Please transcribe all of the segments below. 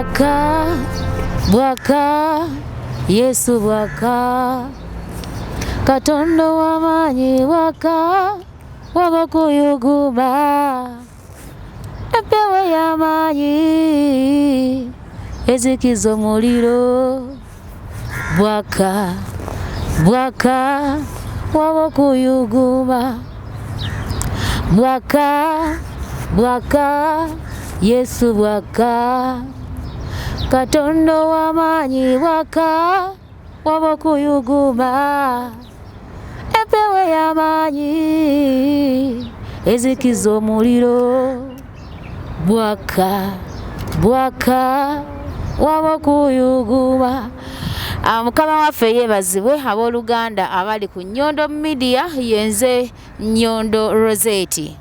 bwaka bwaka Yesu bwaka Katonda w'amaanyi bwaka wabakuyuguma empewo y'amaanyi ezikiza omuliro bwaka bwaka wabakuyuguma bwaka bwaka Yesu bwaka Katonda w'amaanyi bwaka wabakuyuguma empewo y'amaanyi ezikiza omuliro bwaka bwaka wabakuyuguma. Mukama waffe yeebazibwe abooluganda abali ku Nyondo Media yenze Nyondo Rosette.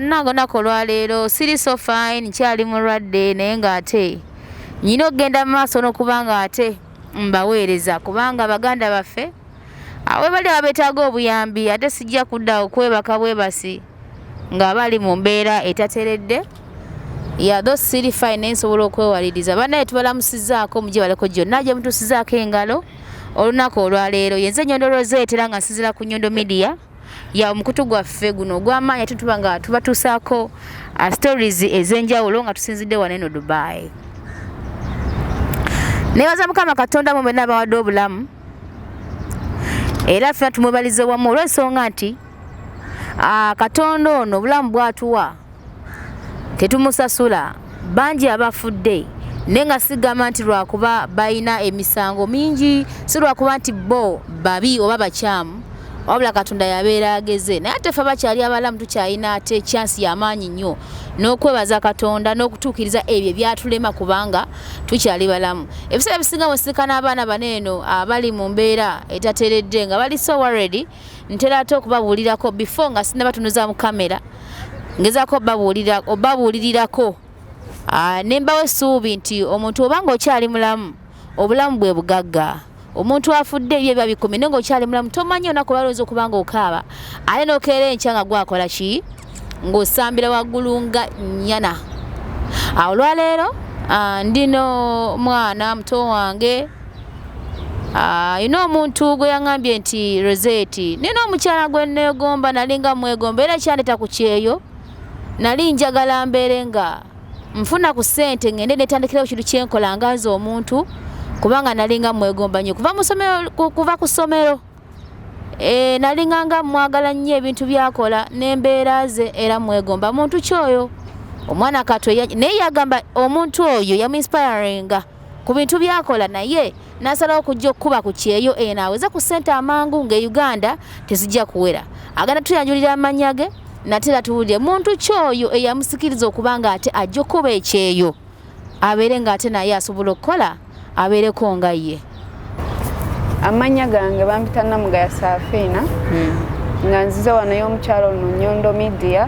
Nange nako olwaleero siri so fine nkyali mulwadde naye ng'ate nyina okugenda mu maaso n'okubanga ate mbaweereza kubanga baganda baffe we bali abeetaaga obuyambi ate sijja kudda okwebaka bwebasi nga bali mu mbeera etateredde those siri fine nsobola okwewaliriza bannaye tubalamusizaako mugye baleko gyonna gye mutusizaako engalo olunaku olwaleero yenze Nyondo Rosette era nga nsizira ku Nyondo Media ya omukutu gwaffe guno ogw'amaanyi ate tuba nga tubatuusaako stories ez'enjawulo nga tusinzidde wano eno Dubai. Neebaza Mukama Katonda mu mwenna abawadde obulamu era ffe tumwebalize wamu olw'ensonga nti Katonda ono obulamu bw'atuwa tetumusasula bangi abafudde naye nga sigamba nti lwakuba balina emisango mingi si lwakuba nti bo babi oba bakyamu wabula Katonda yabeera ageze naye ate ffe bakyali abalamu tukyalina ate chansi y'amaanyi nnyo n'okwebaza Katonda n'okutuukiriza ebyo byatulema kubanga tukyali balamu. Ebiseera bisinga musika n'abaana baneeno abali mu mbeera etateredde nga bali so worried ntera ate okubabuulirako before nga sinaba tunuza mu kamera ngezaako obabuulirirako ne mbawa essuubi nti omuntu obanga okyali mulamu obulamu bwe bugagga. Omuntu afudde ebyo biba bikumi naye ng'okyali mulamu tomanyi olunaku lwalowooza okubanga okaaba ate n'okeera enkya nga gwakola ki ng'osambira waggulu nga nnyana. Awo olwaleero ndino mwana muto wange yina omuntu gwe yaŋŋambye nti Rosette nina omukyala gwe neegomba nalinga mwegomba era kyandeeta ku kyeyo nali njagala mbeere nga nfuna ku ssente ngende netandikirawo kintu kyenkola nga nze omuntu kubanga nalinga mwegomba nnyo kuva ku ssomero nalinga nga mwagala nnyo ebintu byakola n'embeera ze era mwegomba muntu kyoyo omwana kato naye yagamba omuntu oyo yamuinspiringa ku bintu byakola naye nasalawo okujja okukuba ku kyeyo naaweza ku ssente amangu nga Uganda tezijja kuwera agenda tuyanjulira amannya ge natera tuwulire muntu kyoyo eyamusikiriza okubanga ate ajja okuba ekyeyo abeere ng'ate naye asobola okukola abeereko nga ye. Amannya gange bampita Namugaya Safiina nga nzize wano y'omukyalo ono Nyondo Media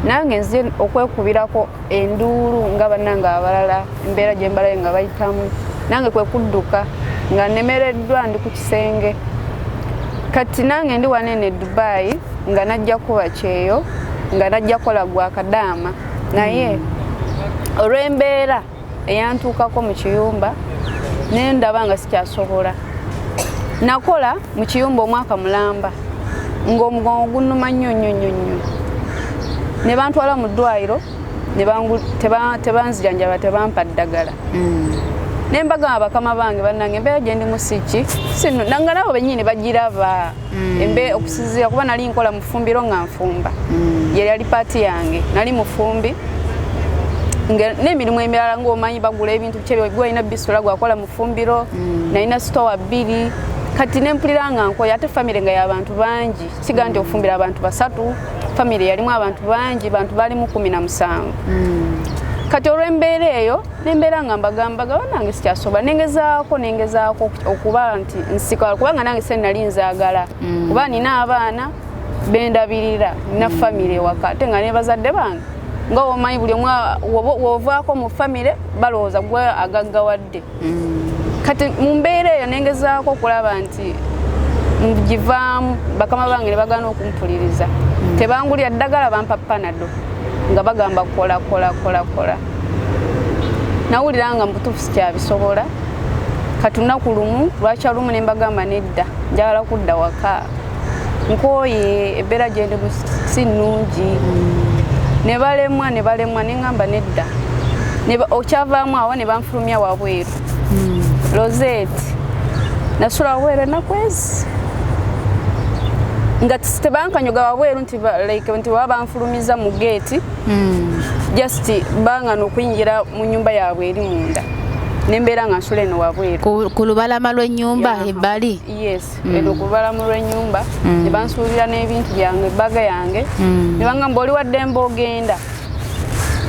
nange nzize okwekubirako enduulu nga bannange abalala embeera gye mbalayo nga bayitamu nange kwe kudduka nga nemereddwa ndi ku kisenge kati nange ndi wano eno e Dubai nga najja kuba kyeyo nga najja kola gwa kadaama naye olw'embeera eyantuukako mu kiyumba naye ndaba nga sikyasobola nakola mu kiyumba omwaka mulamba ng'omugongo gunnuma nnyo nnyo nnyo nnyo ne bantwala mu ddwaliro tebanzijanjaba tebampa ddagala ne mbagamba bakama bange bannange embeera gye ndi musiki nanga nabo bennyini bagiraba okusinziira kuba nali nkola mu ffumbiro nga nfumba ye yali paati yange nali mufumbi n'emirimu emirala ng'omanyi bagula ebintu gwalina bisula gwakola mu ffumbiro nalina sitowa 2 kati nempulira nga nkoya ate famire nga y'abantu bangi siga nti ofumbira abantu 3 famire yalimu abantu bangi bantu balimu 17 kati olw'embeera eyo nembeera nga mbagambaga nange sikyasobola nengezaako okuba nti nsika kubanga nange se nali nzaagala kuba nina abaana bendabirira nina famire waka ate nga ne bazadde bange nga omanyi buli omwe wovaako mu famire balowooza gwe agaggawadde kati mu mbeera eyo nengezaako okulaba nti ngivaamu bakama bange ne bagaana okumpuliriza tebangulira ddagala bampa panado nga bagamba kola nawulira nga mbutuufu sikyabisobola kati lunaku lumu lwakya lumu ne mbagamba nedda njagala kudda waka nkooye ebbeera gye ndimu si nnungi ne balemwa ne ŋŋamba nedda okyavaamu awo ne banfulumya wabweru Rosette nasula wabweru ennaku ezi nga tebankanyoga wabweru nti baba banfulumiza mu geeti just bangana okuyingira mu nnyumba yaabwe eri munda nembeera nga nsula eno wabweru ku lubalama lw'ennyumba ebbali yes eno ku lubalama lw'ennyumba ne bansuulira n'ebintu byange ebbaga yange ne bangamba oli waddembe ogenda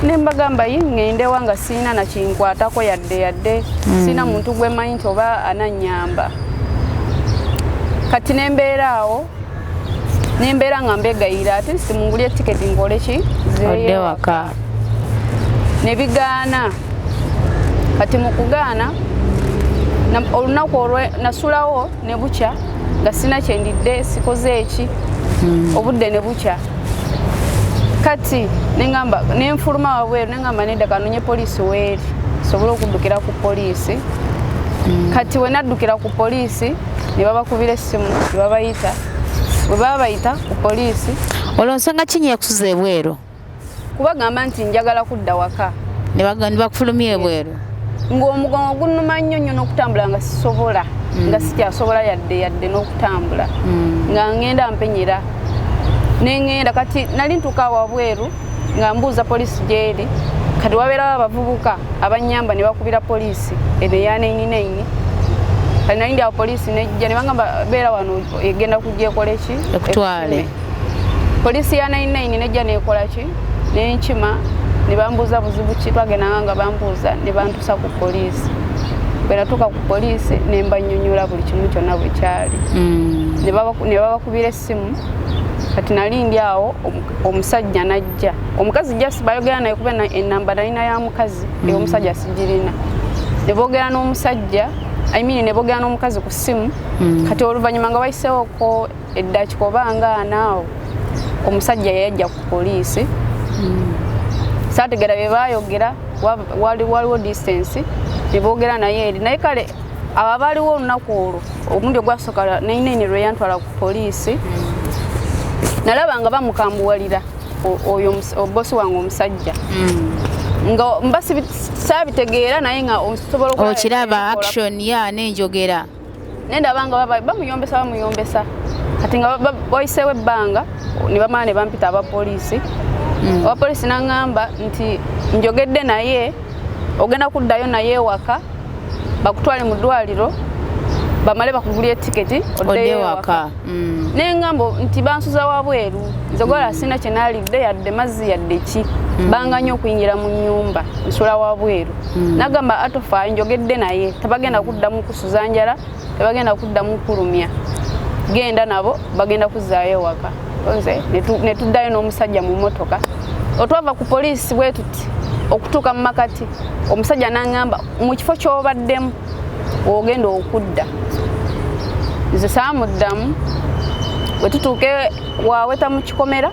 ne mbagamba ŋŋendewa nga siina nakinkwatako yadde siina muntu gwemanyi nti oba anannyamba kati nembeera awo nembeera nga mbegayira ate simungulye tiketi ngole ki odde waka ne bigaana kati mu kugaana olunaku nasulawo ne bukya nga sina kyendidde sikoze eki obudde ne bukya kati nengamba nenfuluma wabweru nengamba nedda kanonye poliisi weeri sobole okuddukira ku poliisi kati we naddukira ku poliisi ne babakubira essimu ne babayita bwe baba bayita ku poliisi olwo nsonga ki yeekusuza ebweru kubagamba nti njagala kudda waka ne bakufulumya ebweru ng'omugongo gunnuma nnyo nnyo n'okutambula nga sisobola nga sikyasobola yadde n'okutambula nga ngenda mpenyera nengenda kati nali ntuuka wabweru nga mbuuza poliisi gyeri kati wabeerawo abavubuka abanyamba ne bakubira poliisi eno eya 99 kati nali ndi awo poliisi nejja ne bangamba beera wano egenda kujja ekole ki ekutwale poliisi ya 99 nejja nekola ki nenkima ne bambuuza buzibu ki twagendanga nga bambuuza ne bantuusa ku poliisi bwe natuuka ku poliisi ne mbanyonyola buli kimu kyonna bwe kyali ne babakubira essimu kati nali ndi awo omusajja najja omukazi jasi bayogera naye kuba enamba nalina ya mukazi omusajja sigirina ne boogera n'omusajja ne boogera n'omukazi ku ssimu kati oluvannyuma nga bayiseewoko eddakiika oba nga anaawo omusajja yayajja ku poliisi saategera bye baayogera waliwo distance ne boogera naye eri naye kale abo abaaliwo olunaku olwo omundi ogwasooka nainene lwe yantwala ku poliisi nalaba nga bamukambuwalira oyo bosi wange omusajja nga mba saabitegeera naye nga osobola okiraba action ya nenjogera nendaba nga bamuyombesa kati nga bayiseewo ebbanga ne bamala ne bampita abapoliisi abapoliisi naŋŋamba nti njogedde naye ogenda kuddayo naye ewaka bakutwale mu ddwaliro bamale bakugulya etiketi oddeyo ewaka neŋŋamba nti bansuza wabweru nze gola sina kye naalidde yadde mazzi yadde ki banganya okuyingira mu nnyumba nsula wabweru nagamba atofa njogedde naye tebagenda kuddamu kusuza njala tebagenda kuddamu kulumya genda nabo bagenda kuzzaayo ewaka nze ne tuddayo n'omusajja mu mmotoka otwava ku poliisi bwe tuti okutuuka mu makati omusajja naŋŋamba mu kifo ky'obaddemu ogenda okudda nze saamuddamu bwe tutuuke waweta mu kikomera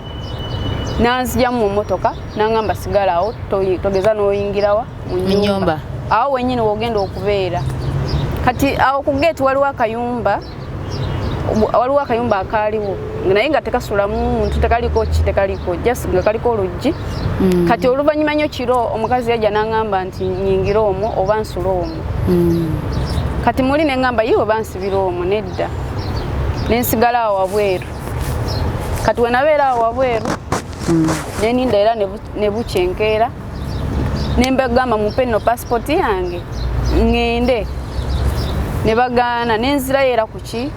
nanzijjamu mu mmotoka naŋŋamba sigala awo togeza n'oyingirawa mu nnyumba awo wennyini wogenda okubeera kati awo ku geeti waliwo akayumba akaaliwo naye nga tekasulamu muntu tekaliko just nga kaliko oluggi kati oluvannyuma nnyo kiro omukazi yajja naŋŋamba nti nyingira omwo oba nsula omwo kati muli neŋŋamba yiwe bansibira omwo nedda nensigala awo wabweru kati we nabeera awo wabweru neninda era ne bukyenkeera nembagamba mumpe nno pasipoti yange ŋŋende ne bagaana nenzirayo era ku ki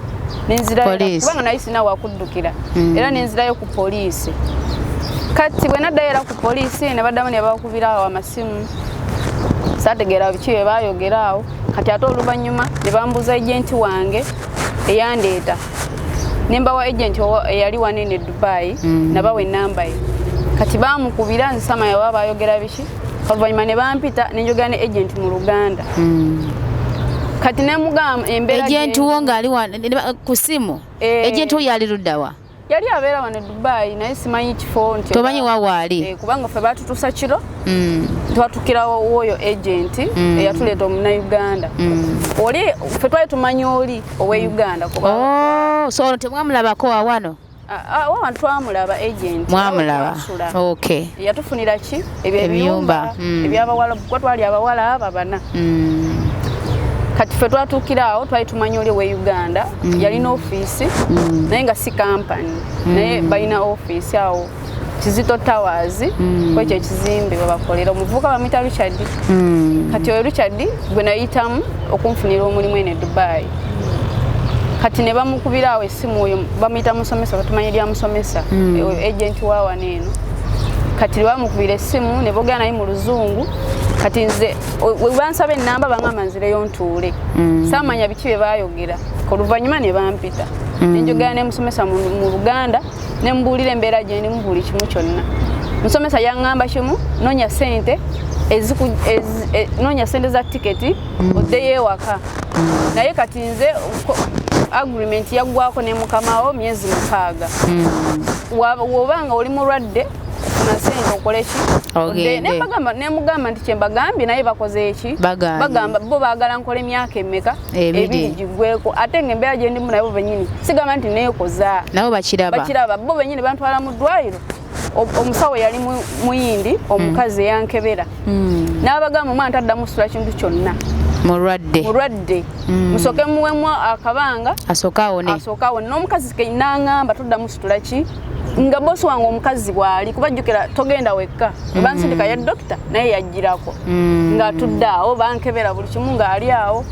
kubanga naye sina wakuddukira era nenzirayo ku poliisi kati bwe naddayo era ku poliisi ne baddamu ne bakubira awo amasimu saategeera biki bye baayogera awo kati ate oluvannyuma ne bambuuza ejenti wange eyandeeta nembawa ejenti eyali wanene Dubai nabawa enamba ye kati baamukubira nzisama yaba baayogera biki oluvannyuma ne bampita nenjogera ne ejenti mu Luganda kati nemugamba embeera ejenti wo ngaali ku simu ejenti wo yali luddawa yali abeera wano Dubai naye simanyi kifo nti tomanyi wawaali kubanga ffe batutuusa kiro twatukirawo oyo agent eyatuleeta omunauganda oli ffe twali tumanyi oli owe Uganda so ono temwamulabako wawano wawantu twamulaba agent mwamulaba okay yatufunira ki ebyebiyumba ebyabawala kuba twali abawala babana kati ffe twatuukiraawo twali tumanyi oli owe Uganda yalina ofiisi naye nga si kampani naye balina ofiisi awo Kizito Towers kwekyo ekizimbe babakolera omuvubuka bamuyita Richard kati oyo Richard gwe nayitamu okunfunira omulimu ene Dubai kati ne bamukubiraawo essimu oyo bamuyita musomesa batumanyi lya musomesa agent waawano eno kati bamukubira essimu ne boogera naye mu luzungu kati nze bansaba ennamba bangamba nzireyo ntuule saamanya biki bye baayogera oluvannyuma ne bampita nenjogera ne musomesa mu Luganda ne mbuulira embeera gye ndimu buli kimu kyonna musomesa yaŋŋamba kimu noonya ssente noonya ssente za tiketi oddeyo ewaka naye kati nze agreement yaggwako ne mukamawo myezi 6 wobanga oli mulwadde ofuna ssente okole ki nemugamba nti kyembagambye naye bakoze eki bagamba bo baagala nkole emyaka emmeka ebiri giggweko ate nga embeera gye ndimu nabo bennyini sigamba nti neekoza nabo bakiraba bo bennyini bantwala mu ddwaliro omusawo yali muyindi omukazi eyankebera n'abagamba omwana taddamu kusula kintu kyonna mulwadde musoke muwemu akabanga asooka awone n'omukazi n'aŋŋamba toddamu situla ki nga bosi wange omukazi bwali kubajjukira togenda wekka bansindika ya dokita naye yajjirako ng'atudde awo bankebera buli kimu ng'ali awo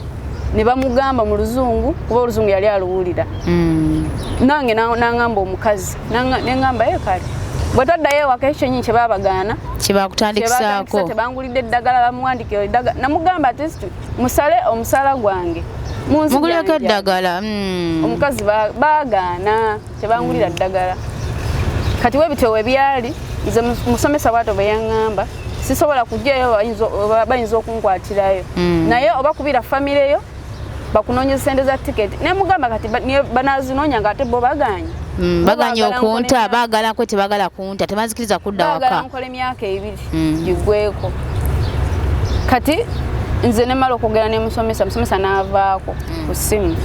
ne bamugamba mu luzungu kuba oluzungu yali aluwulira nange n'aŋŋamba omukazi neŋŋamba ye kale bwe taddayo ewaka ekyo nyinyi kye baabagaana kyebakutandikisaako tebangulidde eddagala bamuwandikira eddagala namugamba ati musale omusala gwange muguleko eddagala omukazi baagaana tebangulira ddagala kati webityo webyali nze musomesa bwato bwe yaŋŋamba sisobola kujjayo bayinza okunkwatirayo naye oba kubira famire yo bakunoonyeza ssente za tiketi nemugamba kati banaazinoonya nga ate bo baganye baganye okunta baagala nkwe tebagala kunta tebanzikiriza kudda waka baagala nkola emyaka 2 giggweko kati nze nemala okwogera nemusomesa n'avaako ku ssimu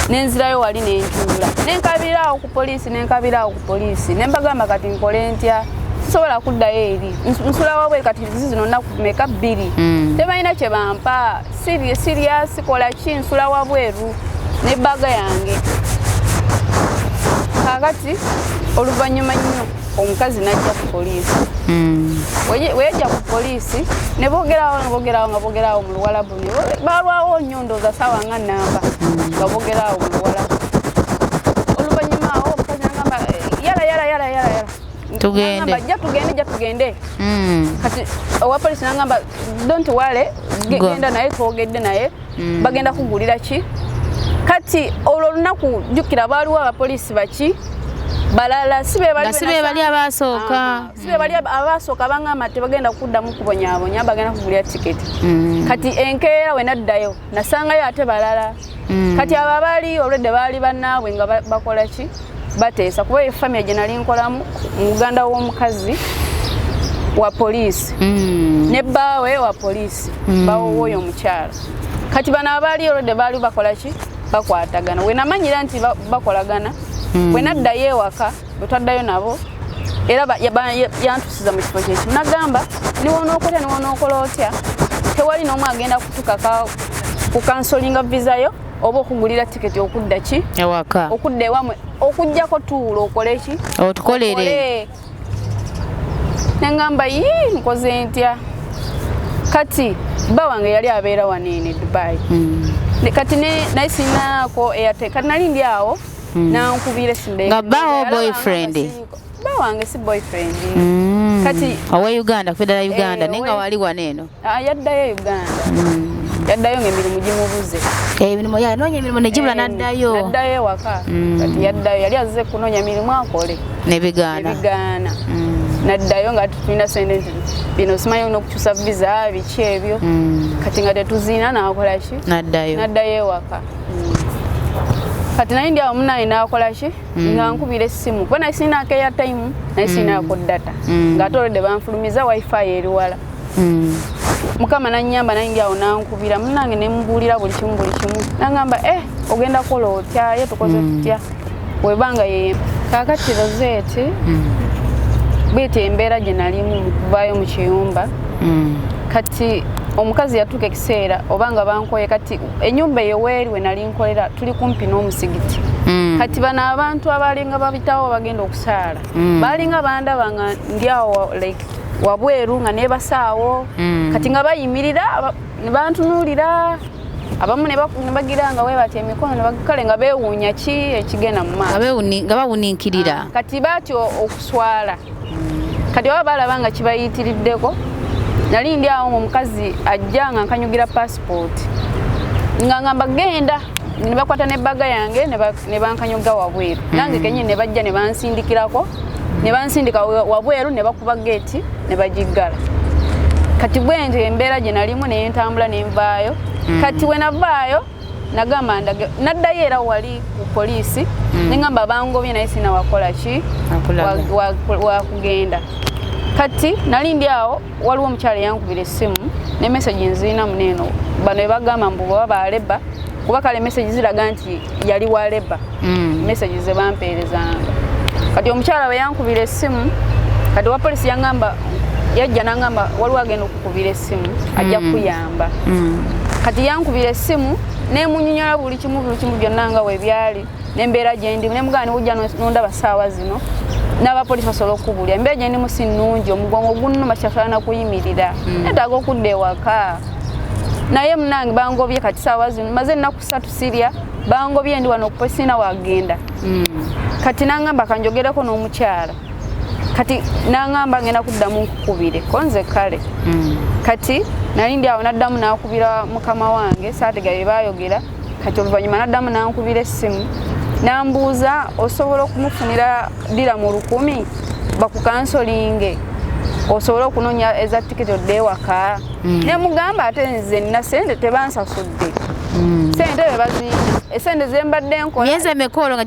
nenzirayo wali nentuula nenkabiraawo ku poliisi nembagamba kati nkole ntya sisobola kuddayo eri nsula wabwe kati zino nnaku meka 2 tebalina kye bampa siriyasi kola ki nsula wabweru nebbaga yange kakati oluvannyuma nnyo omukazi najja ku poliisi weyajja ku poliisi ne boogerawo mu Luwalabu balwawo nnyo ndooza saawa nga nnamba nga boogerawo mu Luwalabu oluvannyuma awo omukazi nagamba yala tugende kati owa poliisi nagamba don't worry genda naye twogedde naye bagenda kugulira ki kati olwo olunaku jjukira baaliwo abapoliisi baki balala sibe bali abasooka bangamba tebagenda kuddamu kubonyaabonya bagenda kugulira tiketi kati enkeera we naddayo nasangayo ate balala kati abo abaali olwedde baali bannaabwe nga bakola ki bateesa kuba efamiya gye nali nkolamu muganda w'omukazi wa poliisi ne bbaawe wa poliisi bawowoyo omukyala kati bano abaali olwedde baali bakola ki bakwatagana we namanyira nti bakolagana we naddayo ewaka bwe twaddayo nabo era yantusiza mu kifo kyekimu nagamba niwonookola otya tewali n'omu agenda kutukaka kukansolinga vizayo oba okugulira tiketi okudda ki ewaka okudda ewamwe okujjako tuula okole ki otukolere nengamba nkoze ntya kati bba wange yali abeera waneene Dubai kati naye sinaako Airtel kati nali ndi awo nankubira nga bbawo boyfriend bba wange si boyfriend kati owe Uganda kufedala Uganda naye nga wali waneeno yaddayo Uganda yaddayo ng'emirimu gimubuze emirimu yanoonya emirimu negibula naddayo ewaka kati yaddayo yali azze kunoonya mirimu akole nebigaana naddayo nga tulina sente nti bino simanyi n'okukyusa visa biki ebyo kati nga tetuziina nakola ki naddayo ewaka kati naye ndi awo munaye nakola ki nga nkubira essimu kuba naye sinaako airtime naye sinaako data ng'ate olwedde banfulumiza wifi eri wala mukama nanyamba naye ndi awo nankubira munange ne mubuulira buli kimu nangamba ogenda kukola otya ye tukoze tutya webanga ye kaakati Rosette bwete embeera gye nalimu mu kuvaayo mu kiyumba kati omukazi yatuuka ekiseera obanga bankoye kati ennyumba eyo weeri we nali nkolera tuli kumpi n'omusigiti kati bano abantu abalinga babitawo bagenda okusaala balinga bandaba nga ndi awo like wabweru nga nebasaawo kati nga bayimirira ne bantunuulira abamu ne bagira nga webati emikono ne bakale nga beewuunya ki ekigenda mu maaso nga bawuniikirira kati batyo okuswala kati baba balaba nga kibayitiriddeko nali ndi awo omukazi ajja nga nkanyugira passport nga ngamba genda ne bakwata n'ebbaga yange ne bankanyuga wabweru nange kenyini ne bajja ne bansindikirako ne bansindika wabweru ne bakuba geeti ne bagiggala kati bwente embeera gye nalimu ne ntambula ne nvaayo kati we navaayo nagamba naddayo era wali ku poliisi ne ngamba bangobye naye sinawakola ki wakugenda kati nali ndi awo waliwo omukyala yankubira essimu ne message nziina muneeno bano ebagamba mbu baba baleba kuba kale message ziraga nti yali waleba message ze bampeerezanga kati omukyala bwe yankubira essimu kati wa polisi yajja nangamba waliwo agenda okukubira essimu ajja kuyamba kati yankubira essimu nemunyonyola buli kimu byonna nga webyali nembeera gyendi nemugana niwujja nondaba saawa zino n'abapolisi basobola okubuulira embeera gyendimu si nnungi omugongo gunnuma kyafaana kuyimirira netaaga okudda ewaka naye munange bangobye kati saawa zino maze ennaku 3 sirya bangobye ndi wano okupolisi sina wagenda kati nangamba kanjogereko n'omukyala kati nangamba ngenda kuddamu nkukubire konze kale kati nali ndi awo naddamu nakubira mukama wange saategaye bayogera kati oluvannyuma naddamu nankubira essimu nambuuza osobola okumufunira dira mu 1,000 bakukansolinge osobola okunonya eza tiketi odde ewaka nemugamba ate nze nina sente tebansasudde sente esente zembadde nkola myezi emekolo nga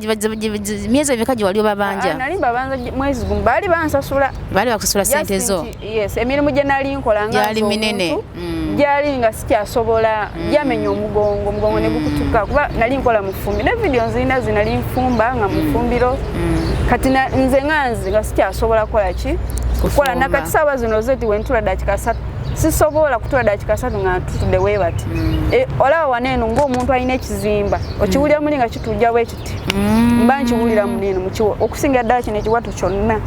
myezi emeka gye wali obabanja nali mbabanza mwezi gumu baali bansasula baali bakusasula sente zo yes emirimu gye nali nkola nga gyali minene gyali nga sikyasobola gyamenya omugongo ne gukutuka kuba nali nkola mu ffumbi ne vidiyo nzirina zinali nfumba nga mu ffumbiro kati nze nga sikyasobola kola ki kukola nakati saawa zino zeti wentula dakika 3 sisobola kutula dakika 3 nga tutudde weebati olaba waneeno ng'omuntu alina ekizimba okiwulira muli nga kitujja bwe kiti mba nkiwulira muneeno okusinga ddala kino ekiwato kyonna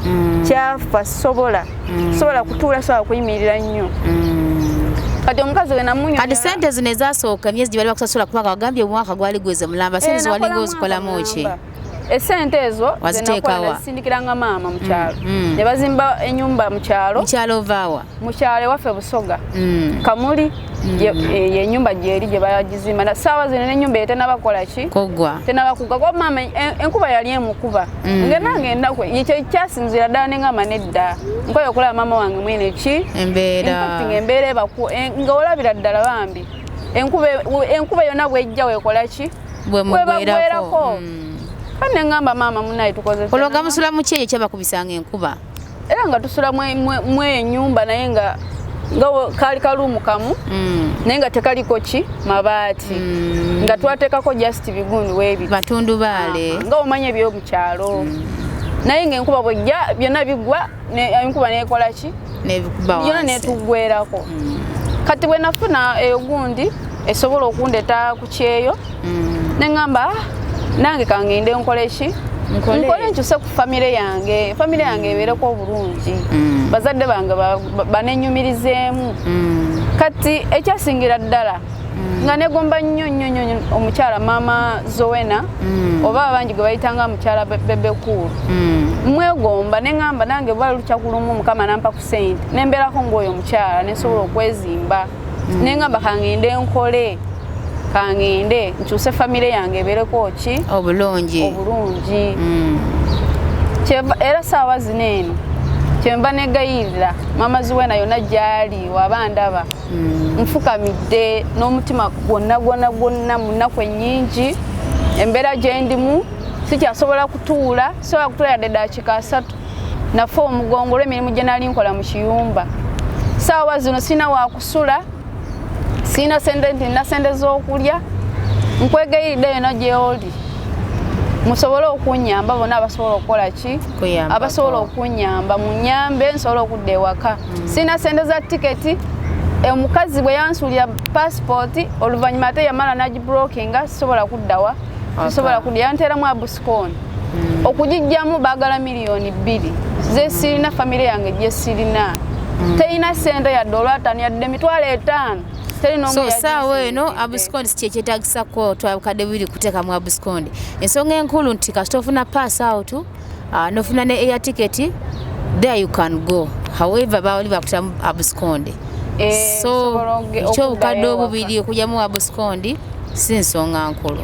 kyafa sobola kutuula sobola kuyimirira nnyo kati omukazi we namunyola kati sente zino ezasooka emyezi gye bali bakusasula kubanga wagambye omwaka gwali gweze mulamba sente ziwalinga ozikolamu ki esente ezo zinakwasindikiranga maama mu kyalo ne bazimba ennyumba mu kyalo ovaawa mu kyalo ewaffe Busoga Kamuli ennyumba gyeri gye bagizimba saawa zino n'ennyumba eyo tenabakola ki tenabakugga kuba maama enkuba yali emukuba ngenange ennaku ekyo kyasinzira ddala neŋŋamba nedda nkoye okulaba maama wange mwene ki embeera ebaku nga olabira ddala bambi enkuba yonna bwejja weekola ki webagwerako kane ngamba maama munaye tukoze olwoga musula mu kyeyo kyabakubisanga enkuba era nga tusula mwe ennyumba naye nga kaali kaluumu kamu naye nga tekaliko ki mabaati nga twateekako just bigundu weebi batundubaale nga omanya ebyomukyalo naye ng'enkuba bwejja byonna bigwa enkuba neekola ki byonna neetugwerako kati bwe nafuna eyo gundi esobola okundeta ku kyeyo neŋŋamba nange kangende nkole ki nkole nkyuse ku famire yange ebeereko obulungi bazadde bange banenyumirizeemu kati ekyasingira ddala nga negomba nnyo omukyala maama Zowena oba abangi gwe bayitanga mukyala Bebekulu mwegomba neŋŋamba nange bwali lukya kulumu mukama nampa ku sente nembeerako ng'oyo omukyala nesobola okwezimba neŋŋamba kangende nkole kangende nkyuse famire yange ebeereko ki obulungi era saawa zino eno kyenva negayirira maama Zowena yonna gyali waba ndaba nfukamidde n'omutima gwonna mu nnaku ennyingi embeera gye ndimu sikyasobola kutuula sobola kutuula yadde eddakiika 3 nafe omugongo olw'emirimu gye nali nkola mu kiyumba saawa zino sirina wakusula sirina sente nti nina sente z'okulya nkwegayiridde yona gy'oli musobole okunyamba bonna abasobola okukola ki abasobola okunyamba munyambe nsobola okudda ewaka sirina sente za tiketi omukazi bwe yansuulira passport oluvannyuma ate yamala nagibrokinga sisobola kuddawa sisobola kudda yanteeramu abuscon okugijjamu baagala miliyoni 2 ze sirina famire yange gye sirina terina sente yadde olwatano yadde emitwalo 5 so saawa eno abuscondi sikyetagisa ko twabukadde bubiri kuteekamu abuscondi ensonga enkulu nti kasita ofuna pass out nofuna ne air ticket there you can go however baali bakutamu abuscondi so ekyobukadde obubiri okujjamu abuscondi si nsonga nkulu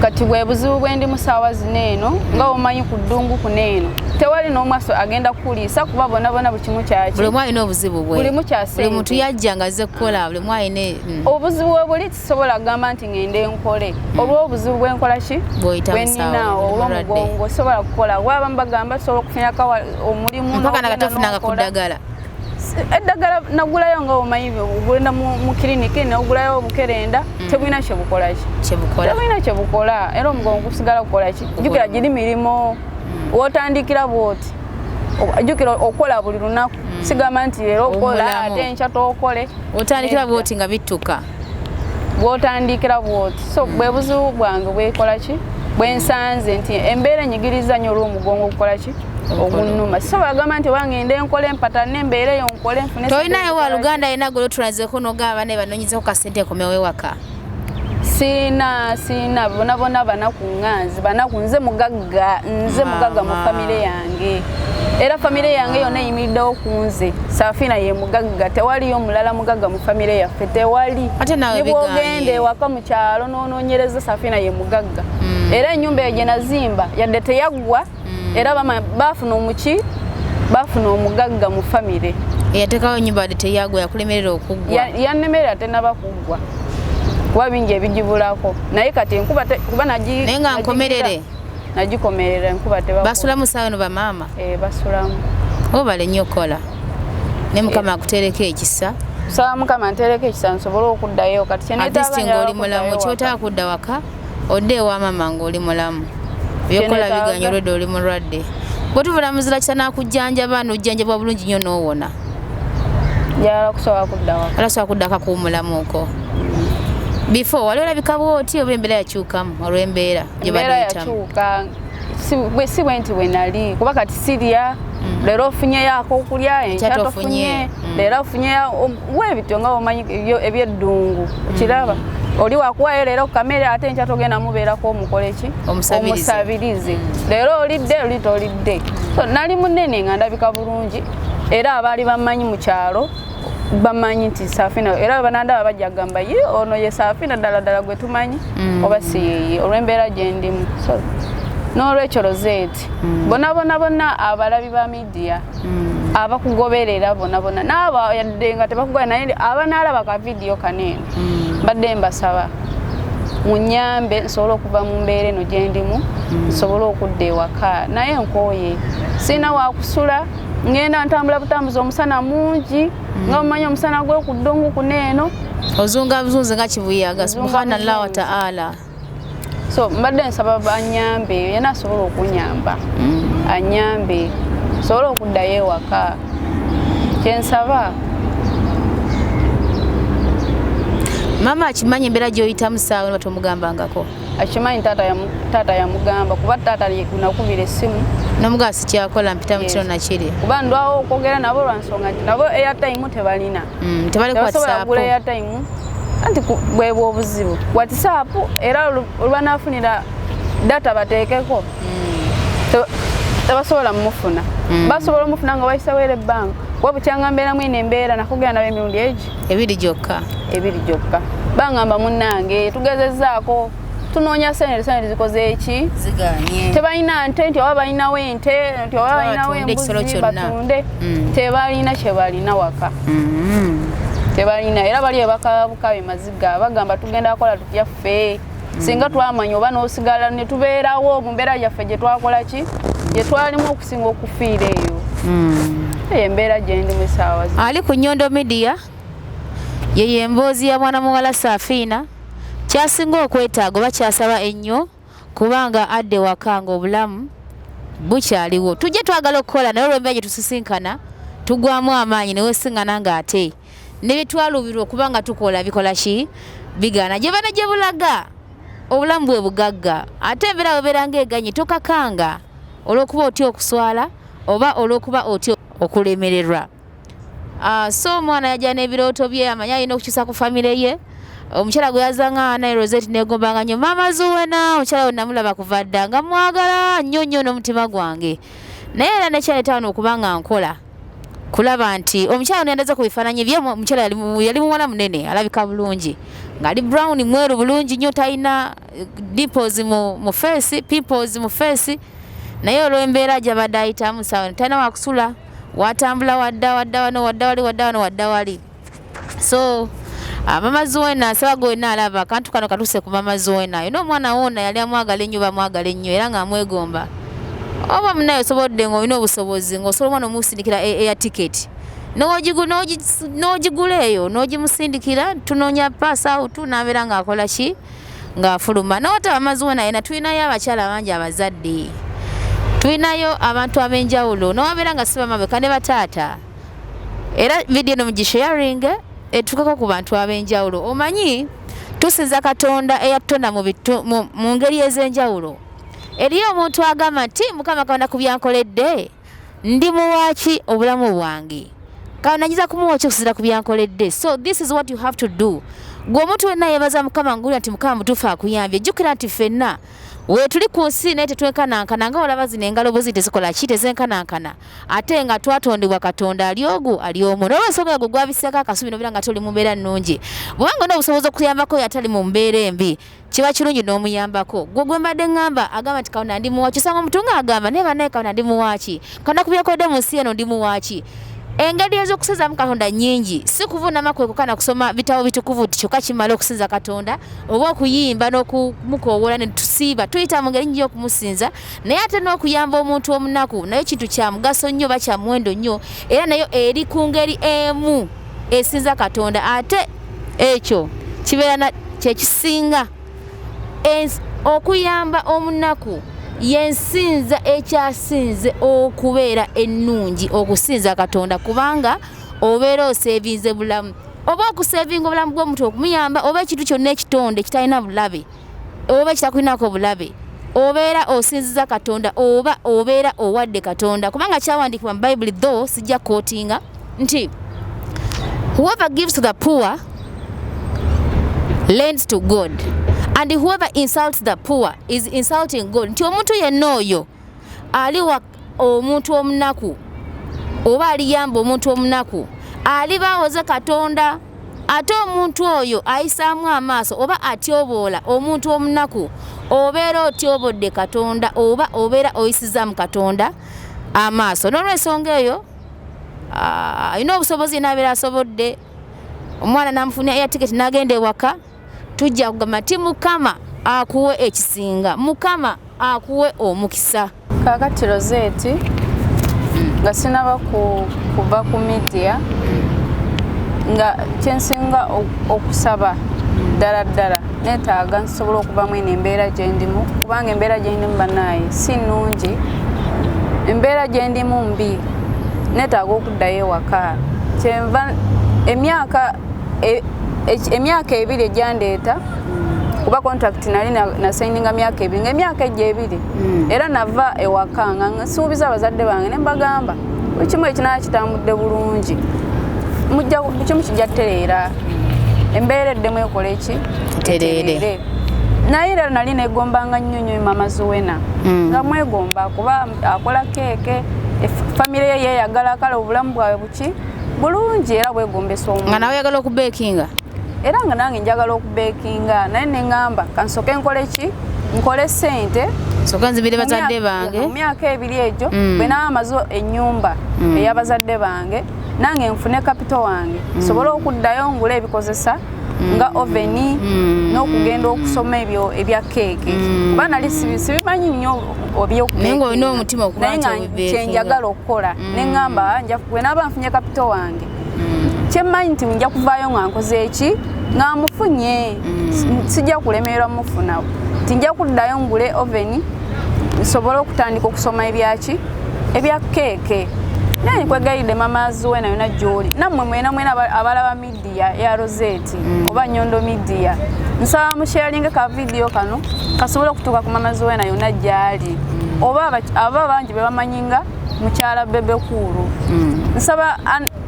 kati bwe buzibu bwendi mu ssaawa zino eno nga omanyi ku ddungu kuno eno tewali n'omu agenda kukuliisa kuba bonna buli kimu kyaki buli mwayi n'obuzibu bwe buli mukyasente buli muntu yajja nga azze kukola buli mwayi ne obuzibu bwe buli tisobola kugamba nti ngende nkole olw'obuzibu bwenkola ki bwenninaawo olw'omugongo sobola kukola wabamu bagamba tusobola okufunako omulimu mpaka nakatofunanga ku ddagala eddagala nagulayo nga omanyi ogenda mu kiriniki nogulayo obukerenda tebulina kyebukola tebulina kyebukola era omugongo gusigala kukola ki jjukira giri mirimu wotandikira bwoti jjukira okola buli lunaku sigamba nti leero okola ate enkya tookole otandikira bwoti nga bittuka bwotandikira bwoti so bwe buzibu bwange bwekola ki bwensanze nti embeera enyigiriza nnyo olw'omugongo gukola ki ogunnuma sisobola gamba nti wangende nkole empatane embeera eyo nkole nfune tolinayo wa luganda yena golotulazeko nogamba ne banonyezeko kasente komewo ewaka sina bonna banaku nze mugagga mu famire yange era famire yange yonna eyimiriddewo ku nze Saafina ye mugagga tewaliyo mulala mugagga mu famire yaffe tewali nibwogende ewaka mu kyalo nonoonyereza Saafina ye mugagga era ennyumba eyo gye nazimba yadde teyaggwa era bafuna bafuna omugagga mu famire eyateekawo ennyumba yadde teyaggwa yakulemerera okuggwa yannemerera tenaba kuggwa kuba bingi ebigibulako naye kati enkuba kuba naye nga nkomerere nagikomerera enkuba teba basulamu saawa eno bamaama basulamu obale nnyo kola ne mukama akutereka ekisa saba mukama ntereka ekisa nsobole okuddayo kati kyenetaaga ng'oli mulamu kyotaka kudda waka odde ewa maama ng'oli mulamu byokola biganya olwedde oli mulwadde bwe tuvulamuzira kisa n'akujjanjaba n'ojjanjabwa bulungi nnyo n'owona jala kusobola kudda waka alasobola kuddaka kuwumulamu okwo before wali olabika bwoti oba embeera yakyukamu olw'embeera gye baduyitamu si bwe nti we nali kuba kati sirya leero ofunyeyo ak'okulya enkya tofunye leero ofunyeyo webityo nga omanyi ebyeddungu kiraba oli wakuwayo leero kukamere ate enkya togenda mubeerako omukole ki omusabirize leero olidde oli tolidde so nali munene nga ndabika bulungi era abaali bamanyi mu kyalo bamanyi nti Saafina era banandaba bajja gamba ye ono ye Saafina ddala gwe tumanyi oba si yeye olw'embeera gye ndimu so n'olwekyo Rosette bonna abalabi ba media abakugoberera bonna n'abo yadde nga tebakugoberera naye abanaalaba ka vidiyo kaneeno badde mbasaba munyambe nsobole okuva mu mbeera eno gye ndimu nsobole okudda ewaka naye nkooye sirina wakusula ngenda ntambula butambuza omusana mungi nga omanyi omusana gw'okuddungu kuneeno ozunga buzunze nga kibuyaga subhanallah wa ta'ala so mbadde nsaba banyambe yena asobola okunyamba anyambe nsobole okuddayo ewaka kyensaba mama akimanyi embeera gy'oyitamu saawa ne batomugambangako akimanyi taata yamugamba kuba taata nakubira essimu n'omugamba sikyakola mpita mu kiro nakiri kuba ndwawo okwogera nabo lwansonga nti nabo airtime tebalina tebali tebasobola kugula airtime anti bwebwa obuzibu whatsapp era olwanafunira data bateekeko tebasobola mumufuna basobola omufuna nga bayisawera ebbanga wabukyanga mbeeramu eno embeera nakugenda nabo emirundi egi ebiri gyokka bangamba munnange tugezezaako tunoonya sente zikoze eki tebalina nte nti oba balinawo ente nti oba balinawo embuzi batunde tebalina kyebalina waka tebalina era bali ebakabukabe maziga bagamba tugenda akola tutya ffe singa twamanya oba n'osigala ne tubeerawo mu mbeera yaffe gye twakola ki gye twalimu okusinga okufiira eyo eyo embeera gye ndi mu essaawa zino. Ali ku Nyondo Media ye emboozi ya mwana muwala Safina kyasinga okwetaaga oba kyasaba ennyo kubanga adde waka nga obulamu bukyaliwo. Tujje twagala okukola naye olw'embeera gye tusisinkana tugwamu amaanyi ne weesiŋŋana ng'ate ne bye twaluubirwa okubanga tukola bikola ki bigaana gye bana gye bulaga obulamu bwe bugagga ate embeera webeera ng'eganye tokakanga olw'okuba otya okuswala oba olw'okuba otya okulemererwa. So omwana yajja n'ebirooto bye amanya alina okukyusa ku famire ye. Omukyala gwe yazanga naye Rosette negombanga nnyo Mama Zuwena omukyala we namulaba kuva dda nga mwagala nnyo nnyo n'omutima gwange naye era nekyaleetaano okuba nga nkola kulaba nti omukyala neyandaza ku bifaananyi bye omukyala yali muwala munene alabika bulungi ng'ali brown mweru bulungi nnyo talina dimples mu face pimples mu face naye olw'embeera gy'abadde ayitamu sawa talina wakusula watambula wadda wali so Mama Zuwena asaba gonna alaba akantu kano katuse ku Mama Zuwena yona omwana wonna yali amwagala ennyo bamwagala ennyo era ng'amwegomba oba munaye osobodde ng'olina obusobozi ng'osobola omwana omusindikira air ticket n'ogigula eyo n'ogimusindikira tunoonya pass out n'abeera ng'akola ki ng'afuluma n'owata Mama Zuwena yena tulinayo abakyala bangi abazadde tulinayo abantu ab'enjawulo n'owabeera nga si bamabe kane bataata era vidiyo no mugisharing etukako ku bantu ab'enjawulo omanyi tusinza Katonda eyatutonda mu ngeri ez'enjawulo. Eriyo omuntu agamba nti Mukama Katonda ku byankoledde ndi muwaaki obulamu bwange Katonda nyiza kumuwa ki okusinziira ku byankoledde. So this is what you have to do. Gwe omuntu wenna yeebaza Mukama ngulira nti Mukama mutuufu akuyambye jjukira nti ffenna we tuli ku nsi naye tetwenkanankana nga olaba zino engalo bwe tezikola ki tezenkanankana ate nga twatondebwa Katonda ali ogu ali omu n'olwensonga gwe gwabiseeko akasubi n'obeera nga toli mu mbeera nnungi bwanga n'obusobozi okuyambako yatali mu mbeera embi kiba kirungi n'omuyambako gwe mbadde ngamba agamba nti Katonda ndi muwaaki osanga omuntu ng'agamba naye bannaye Katonda ndi muwaaki Katonda ku byakoledde mu nsi eno ndi muwaaki. Engeri ez'okusinzaamu Katonda nnyingi si kuvuunama kwekukana kusoma bitabo bitukuvu ti kyokka kimala okusinza Katonda oba okuyimba n'okumukoowoola ne tusiiba tuyita mu ngeri nnyingi okumusinza naye ate n'okuyamba omuntu omunaku naye kintu kya mugaso nnyo oba kya muwendo nnyo era nayo eri ku ngeri emu esinza Katonda ate ekyo kibeera kyekisinga okuyamba omunaku yensinza ekyasinze okubeera ennungi okusinza Katonda kubanga obeera oseevinze bulamu oba okuseevinga obulamu bw'omuntu okumuyamba oba ekintu kyonna ekitonde kitalina bulabe oba kitakulinako bulabe obeera osinziza Katonda oba obeera owadde Katonda kubanga kyawandiikibwa mu Bible though sijja kootinga nti whoever gives to the poor lends to God and whoever insults the poor is insulting God. Nti omuntu yenna oyo aliwa omuntu omunaku oba aliyamba omuntu omunaku alibawoze Katonda ate omuntu oyo ayisaamu amaaso oba atyoboola omuntu omunaku obeera otyobodde Katonda oba obeera oyisizaamu Katonda amaaso n'olwensonga eyo alina obusobozi n'abeera asobodde omwana n'amufunira air ticket n'agenda ewaka tujja kugamba nti Mukama akuwe ekisinga Mukama akuwe omukisa. Kaakati Rosette nga sinaba kuva ku media nga kyensinga okusaba ddala neetaaga nsobola okuva mu eno embeera gye ndimu kubanga embeera gye ndimu bannaaye si nnungi embeera gye ndimu mbi neetaaga okuddayo ewaka kyenva emyaka ebiri egyandeeta kuba contract nali nasaininga myaka ebiri ng'emyaka egyo ebiri era nava ewaka nga nsuubiza abazadde bange ne mbagamba buli kimu ekinaa kitambudde bulungi kimu kijja ttereera embeera eddemu ekola eki tereere naye era nali negombanga nnyo Mama Zuwena nga mwegomba kuba akola keeke famire ye yeeyagala kale obulamu bwawe buki bulungi era bwegombesa omuntu nga nawe oyagala okubeekinga era nga nange njagala okubeekinga naye neŋŋamba kansoke nkole ki nkole ssente soka nzibire bazadde bange mu myaka ebiri egyo bwe naaba amaze ennyumba ey'abazadde bange nange nfune kapito wange sobole okuddayo ngula ebikozesa nga oven n'okugenda okusoma ebyo ebya keeke kuba nali sibimanyi nnyo naye nga kyenjagala okukola ne ŋŋamba bwe naaba nfunye kapito wange kyemmanyi nti nja kuvaayo nga nkoze eki nga mufunye sijja kulemererwa mufuna nti nja kuddayo ngule oven nsobole okutandika okusoma ebyaki ebya keeke naye nkwegayidde mama Zuwena yonna gy'oli nammwe mwena abalaba midiya ya Rosette oba Nyondo midiya nsaba musharinge ka vidiyo kano kasobole okutuuka ku mama Zuwena yonna gy'ali oba aba bangi be bamanyi nga mukyala Bebe Cool nsaba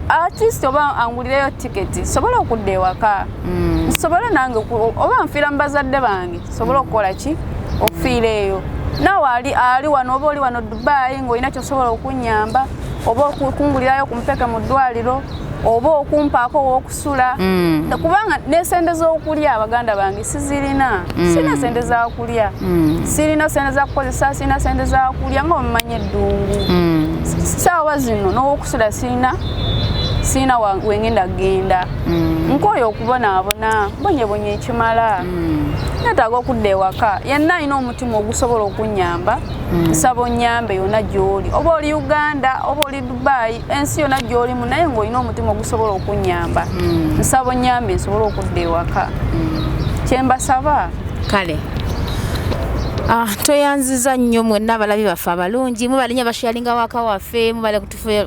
artist oba angulireyo tiketi sobole okudda ewaka sobole nange oba nfiira mu bazadde bange sobole okukola ki okufiireeyo naawe ali wano oba oli wano Dubai ng'olina kyosobola okunyamba oba okungulirayo ku mpeke mu ddwaliro oba okumpaako ow'okusula kubanga n'esente z'okulya abaganda bange sizirina sirina sente za kulya sirina sente za kukozesa sirina sente za kulya nga mumanyi eddungu saawa zino n'ow'okusula sirina wengenda genda nkooye okubonaabona bonyebonye ekimala netaaga okudda ewaka yenna alina omutima ogusobola okunyamba nsaba onyambe yonna gy'oli oba oli Uganda oba oli Dubai ensi yonna gy'olimu naye ng'olina omutima ogusobola okunyamba nsaba onyambe nsobole okudda ewaka kyembasaba kale toyanziza nnyo mwenna abalabi baffe abalungi mubale nnyo abasharinga waka waffe mubale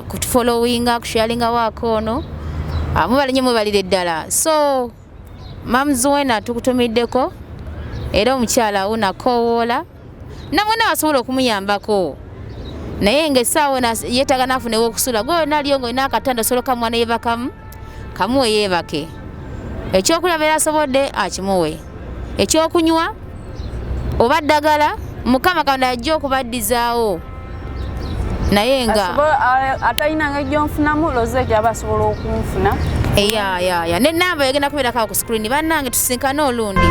kutufollowinga kusharinga waka ono mubale nnyo mubalire ddala so Mama Zuwena tukutumiddeko era omukyala wo nakowoola namwena asobola okumuyambako naye ng'essaawa yeetaaga naafunewo okusula gwe naliyo ng'olina akatanda osoloka mwana yeebakamu kamuwe yeebake ekyokulya beera asobodde akimuwe ekyokunywa oba ddagala Mukama Katonda ajja okubaddizaawo naye nga atalinanga gyonfunamu Rosette aba asobola okunfuna n'ennamba egenda kubeerako ku screen bannange tusinkane olundi